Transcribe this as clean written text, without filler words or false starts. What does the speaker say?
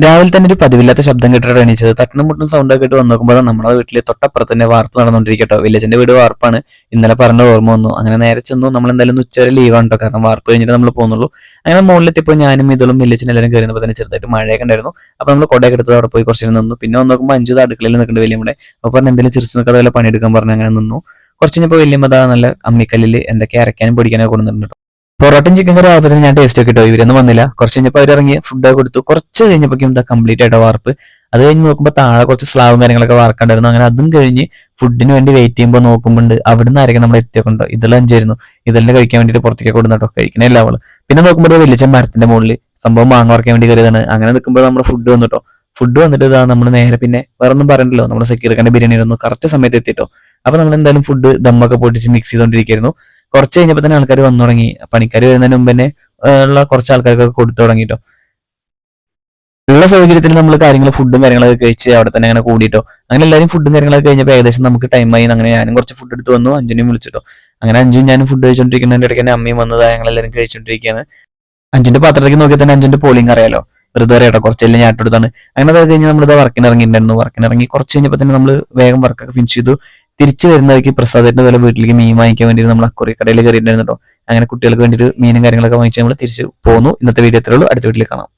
രാവിലെ തന്നെ ഒരു പതിവില്ലാത്ത ശബ്ദം കേട്ടിട്ട് എണീച്ചത്. തട്ടനും മുട്ടും സൗണ്ട് ഒക്കെ ഇട്ട് വന്ന് നോക്കുമ്പോഴാണ് നമ്മുടെ വീട്ടിൽ തൊട്ടപ്പുറത്ത് തന്നെ വാർപ്പ് നടന്നുകൊണ്ടിരിക്കട്ടോ. വില്ലേജിന്റെ വീട് വാർപ്പാണ്. ഇന്നലെ പറഞ്ഞ ഓർമ്മ വന്നു. അങ്ങനെ നേരെ ചെന്നു. നമ്മൾ എന്തായാലും ഉച്ചവരെ ലീവാണ് കേട്ടോ, കാരണം വാർപ്പ് കഴിഞ്ഞിട്ട് നമ്മൾ പോകുന്നുള്ളൂ. അങ്ങനെ മുകളിലെത്തിയപ്പോൾ ഞാനും ഇതളും വില്ലേജിന് എല്ലാവരും കയറുന്നപ്പോൾ തന്നെ ചെറുതായിട്ട് മഴയൊക്കെ ഉണ്ടായിരുന്നു. അപ്പോൾ നമ്മൾ കൊടയൊക്കെ എടുത്ത് അവിടെ പോയി കുറച്ച് നേരം നിന്നു. പിന്നെ വന്ന് നോക്കുമ്പോൾ അഞ്ചു അടുക്കളയിൽ നിൽക്കുന്നുണ്ട് വലിയമ്മയുടെ. അപ്പോൾ പറഞ്ഞ് എന്തെങ്കിലും ചിരിച്ച് നിൽക്കാതെ വല്ല പണിയെടുക്കാൻ പറഞ്ഞ് അങ്ങനെ നിന്നു. കുറച്ച് കഴിഞ്ഞപ്പോൾ വലിയമ്മ നല്ല അമ്മിക്കല്ലിൽ എന്തൊക്കെ അരയ്ക്കാനും പൊടിക്കാനും കൊടുക്കുന്നുണ്ട്. പൊറോട്ടയും ചിക്കൻ കറി ആയപ്പോൾ ഞാൻ ടേസ്റ്റ് ഒക്കെ ഇട്ടോ. ഇവരൊന്നും വന്നില്ല. കുറച്ച് കഴിഞ്ഞപ്പോൾ അവർ ഇറങ്ങി ഫുഡ് കൊടുത്തു. കുറച്ച് കഴിഞ്ഞപ്പോഴേക്കും എന്താ കംപ്ലീറ്റ് ആയിട്ടോ വാർപ്പ്. അത് കഴിഞ്ഞ് നോക്കുമ്പോൾ താഴെ കുറച്ച് സ്ലാവും കാര്യങ്ങളൊക്കെ വാർക്കണ്ടായിരുന്നു. അങ്ങനെ അതും കഴിഞ്ഞ് ഫുഡിന് വേണ്ടി വെയിറ്റ് ചെയ്യുമ്പോൾ നോക്കുമ്പോൾ അവിടുന്ന് ആരെങ്കിലും നമ്മൾ എത്തിയൊക്കെ ഇതിൽ അഞ്ചായിരുന്നു. ഇതിലിന് കഴിക്കാൻ വേണ്ടിയിട്ട് പുറത്തേക്ക് കൊടുന്നട്ടോ. കഴിക്കണില്ല അവള്. പിന്നെ നോക്കുമ്പോൾ വലിയ മരത്തിന്റെ മുകളിൽ സംഭവം മാങ്ങ വറക്കാൻ വേണ്ടി കയറിയതാണ്. അങ്ങനെ നിൽക്കുമ്പോൾ നമ്മുടെ ഫുഡ് വന്നിട്ടോ. ഫുഡ് വന്നിട്ട് ഇതാ നമ്മൾ നേരെ പിന്നെ വേറെ ഒന്നും പറയണ്ടല്ലോ, നമ്മുടെ സക്കീർഖാന്റെ ബിരിയാണി ആയിരുന്നു. കറക്റ്റ് സമയത്ത് എത്തിട്ടോ. അപ്പൊ നമ്മൾ എന്തായാലും ഫുഡ് ദമ്മൊക്കെ പൊട്ടിച്ച് മിക്സ് ചെയ്തോണ്ടിരിക്കുന്നു. കുറച്ച് കഴിഞ്ഞപ്പോൾ തന്നെ ആൾക്കാർ വന്നു തുടങ്ങി. പണിക്കാർ വരുന്നതിന് മുമ്പ് തന്നെ ഉള്ള കുറച്ച് ആൾക്കാർക്കൊക്കെ കൊടുത്തു തുടങ്ങിട്ടോ. ഉള്ള സൗകര്യത്തിൽ നമ്മൾ ഫുഡും കാര്യങ്ങളൊക്കെ കഴിച്ച് അവിടെ തന്നെ അങ്ങനെ കൂടിയിട്ടോ. അങ്ങനെ എല്ലാവരും ഫുഡും കാര്യങ്ങളൊക്കെ കഴിഞ്ഞപ്പോൾ ഏകദേശം നമുക്ക് ടൈമായി. അങ്ങനെ ഞാനും കുറച്ച് ഫുഡ് എടുത്ത് വന്നു. അഞ്ജനെയും വിളിച്ചിട്ടോ. അങ്ങനെ അഞ്ജും ഞാനും ഫുഡ് കഴിച്ചോണ്ടിരിക്കുന്നതിന്റെ ഇടയ്ക്ക് തന്നെ അമ്മയും വന്നതാ. ഞങ്ങളെല്ലാവരും കഴിച്ചോണ്ടിരിക്കുകയാണ്. അഞ്ജുന്റെ പാത്രത്തിലേക്ക് നോക്കിയാൽ തന്നെ അഞ്ജുന്റെ പോളിംഗ് അറിയാലോ. വെറുതെ അറിയാട്ടോ, കുറച്ചെല്ലാം ഞാൻ ഇട്ടെടുത്താണ്. അങ്ങനെ അത് കഴിഞ്ഞ് നമ്മളിത് വർക്കിന് ഇറങ്ങിയിട്ടുണ്ടായിരുന്നു. വർക്കിന് ഇറങ്ങി കുറച്ച് കഴിഞ്ഞപ്പോൾ തന്നെ നമ്മൾ വേഗം വർക്കൊക്കെ ഫിനിഷ് ചെയ്തു. തിരിച്ചു വരുന്നവർക്ക് പ്രസാദത്തിന്റെ പോലെ വീട്ടിലേക്ക് മീൻ വാങ്ങിക്കാൻ വേണ്ടി നമ്മൾ അക്കുറി കടയിൽ കയറിയിട്ടുണ്ടായിരുന്നു കേട്ടോ. അങ്ങനെ കുട്ടികൾക്ക് വേണ്ടിയിട്ട് മീനും കാര്യങ്ങളൊക്കെ വാങ്ങിച്ച് നമ്മൾ തിരിച്ച് പോന്നു. ഇന്നത്തെ വീഡിയോ എത്രയുള്ളൂ. അടുത്ത വീട്ടിൽ കാണാം.